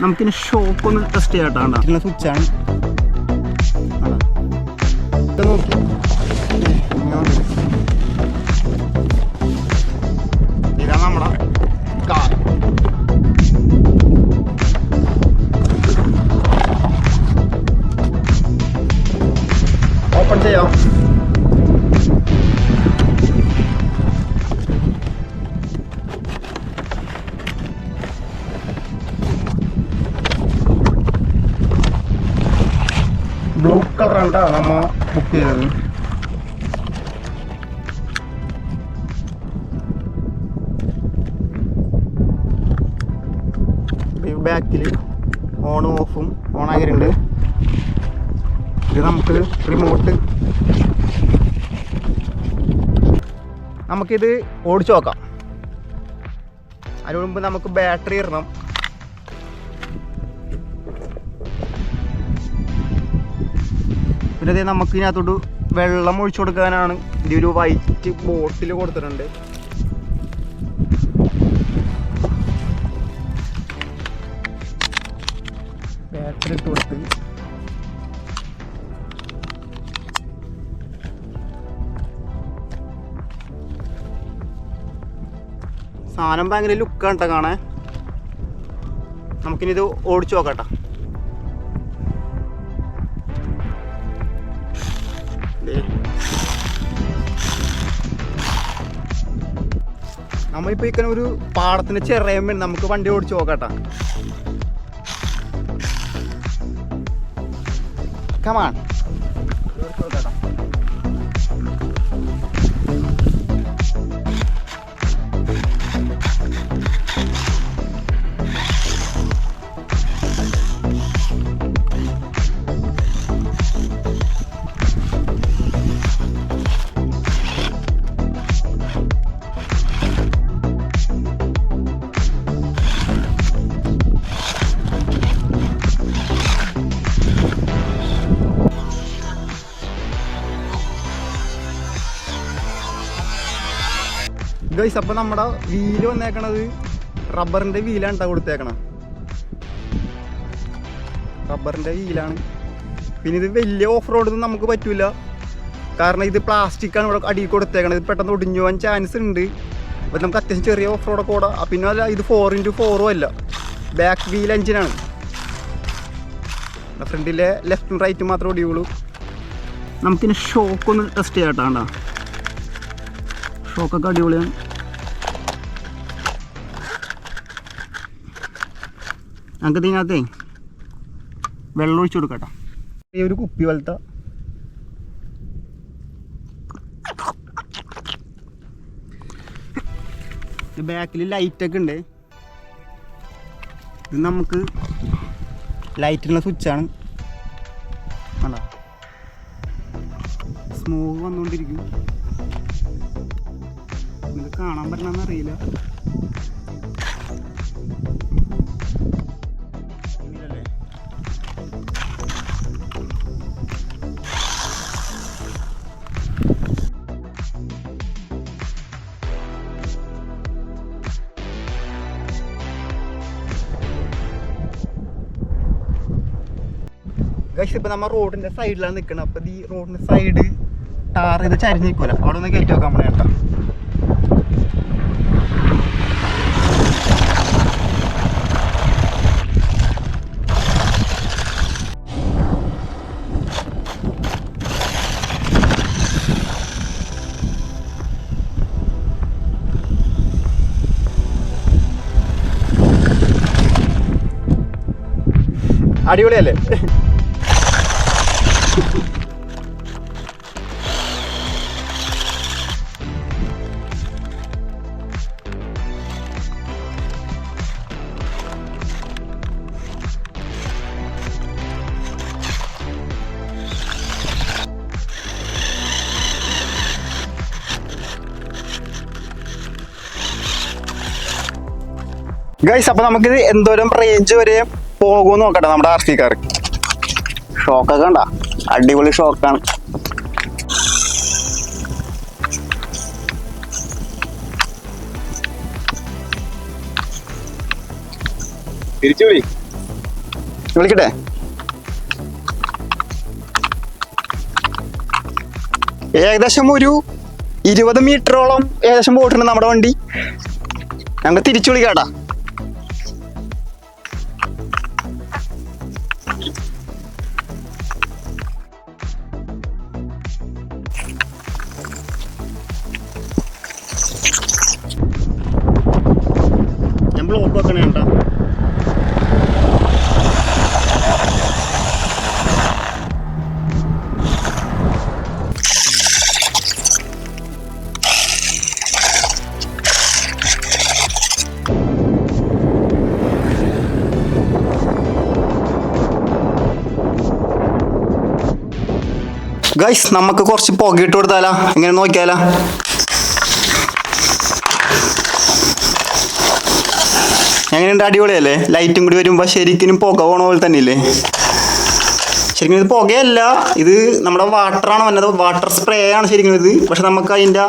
നമുക്കിനി ഷോക്ക് ഒന്ന് ടെസ്റ്റ് ചെയ്യാട്ടാ. ഇതിനുള്ള സ്വിച്ചാണ്. നോക്കി ഇതാണ് നമ്മുടെ കാർ. ഓപ്പൺ ചെയ്യാം. ബ്ലൂ കളറാണ് നമ്മ ബുക്ക് ചെയ്തത്. ബാക്കിൽ ഓണും ഓഫും ഓണാക്കിയിട്ടുണ്ട്. ഇത് നമുക്ക് റിമോട്ട്, നമുക്കിത് ഓടിച്ചു നോക്കാം. അതിന് മുമ്പ് നമുക്ക് ബാറ്ററി ഇടണം. പിന്നെ നമുക്ക് ഇതിനകത്തോട്ട് വെള്ളം ഒഴിച്ചു കൊടുക്കാനാണ് ഇതൊരു വൈറ്റ് ബോട്ടിൽ കൊടുത്തിട്ടുണ്ട്. ബാറ്ററി ഇട്ട് കൊടുത്ത് സാധനം ഭയങ്കര ലുക്കാണ് കേട്ടോ കാണാൻ. നമുക്കിനി ഇത് ഓടിച്ചു നോക്കട്ടെ. നമ്മളിപ്പോൾ ഇങ്ങനെ ഒരു പാടത്തിൻ്റെ ചെറിയമ്മ നമുക്ക് വണ്ടി ഓടിച്ചു നോക്കട്ടെ. കമാൺ ഓടിച്ചു നോക്കട്ടെ. ഗൈസ്, അപ്പോൾ നമ്മുടെ വീല് വന്നേക്കണത് റബ്ബറിൻ്റെ വീലാണ് കേട്ടോ കൊടുത്തേക്കണം. റബ്ബറിൻ്റെ വീലാണ്. പിന്നെ ഇത് വലിയ ഓഫ് റോഡൊന്നും നമുക്ക് പറ്റില്ല, കാരണം ഇത് പ്ലാസ്റ്റിക്കാണ് ഇവിടെ അടിയിൽ കൊടുത്തേക്കണത്. ഇത് പെട്ടെന്ന് ഒടിഞ്ഞു പോകാൻ ചാൻസ് ഉണ്ട്. അപ്പോൾ നമുക്ക് അത്യാവശ്യം ചെറിയ ഓഫ് റോഡൊക്കെ ഓടാം. പിന്നെ അല്ല, ഇത് 4x4 അല്ല, ബാക്ക് വീൽ എഞ്ചിനാണ്. ഫ്രണ്ടിലെ ലെഫ്റ്റും റൈറ്റും മാത്രമേ ഓടിയുള്ളൂ. നമുക്കിനി ഷോക്കൊന്ന് ടെസ്റ്റ് ചെയ്യാട്ടാ. ഷോക്കൊക്കെ അടിപൊളിയാണ്. നമുക്ക് ഇതിനകത്തേ വെള്ളം ഒഴിച്ചു കൊടുക്കട്ടോ. ഈ ഒരു കുപ്പി പോലത്തെ ബാക്കിൽ ലൈറ്റൊക്കെ ഉണ്ട്. ഇത് നമുക്ക് ലൈറ്റിനുള്ള സ്വിച്ചാണ്. അല്ല, സ്മോക്ക് വന്നുകൊണ്ടിരിക്കും. ഇത് കാണാൻ പറ്റണമെന്ന് അറിയില്ല. ഗൈസ്, ഇപ്പം നമ്മൾ റോഡിൻ്റെ സൈഡിലാണ് നിൽക്കുന്നത്. അപ്പം ഈ റോഡിൻ്റെ സൈഡ് ടാർ ചെയ്ത് ചരിഞ്ഞ് നിൽക്കുമല്ലോ, അവിടെ ഒന്ന് കയറ്റി വെക്കാൻ നമ്മളെ കേട്ടോ. അടിപൊളിയല്ലേ? ഗൈസ്, അപ്പോൾ നമുക്കിത് എന്തോരം റേഞ്ച് വരെ പോകുമെന്ന് നോക്കട്ടെ. നമ്മുടെ RC കാർ ഷോക്കൊക്കെ ഉണ്ടോ? അടിപൊളി ഷോക്കാണ്. തിരിച്ചുവിളി. വിളിക്കട്ടെ? ഏകദേശം ഒരു 20 മീറ്ററോളം ഏകദേശം പോയിട്ടുണ്ട് നമ്മുടെ വണ്ടി. ഞങ്ങൾ തിരിച്ചു വിളിക്കാട്ടാ. ഞാൻ ബ്ലോക്ക് വെക്കണേ കേട്ടാ. ഗൈസ്, നമുക്ക് കുറച്ച് പുകയിട്ട് കൊടുത്താലാ? എങ്ങനെ നോക്കിയാലാ? എങ്ങനെയുണ്ട്? അടിപൊളിയല്ലേ? ലൈറ്റും കൂടി വരുമ്പോൾ ശരിക്കും പുക പോണ പോലെ തന്നെ ഇല്ലേ? ശരിക്കും ഇത് പുകയല്ല, ഇത് നമ്മുടെ വാട്ടറാണ് വന്നത്. വാട്ടർ സ്പ്രേ ആണ് ശരിക്കും ഇത്. പക്ഷെ നമുക്ക് അതിൻ്റെ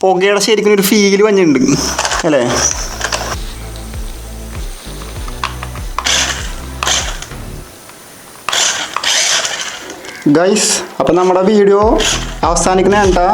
പുകയുടെ ശരിക്കും ഒരു ഫീല് വന്നിട്ടുണ്ട് അല്ലേ? ഗൈസ്, അപ്പം നമ്മുടെ വീഡിയോ അവസാനിക്കുന്ന കേട്ടാ.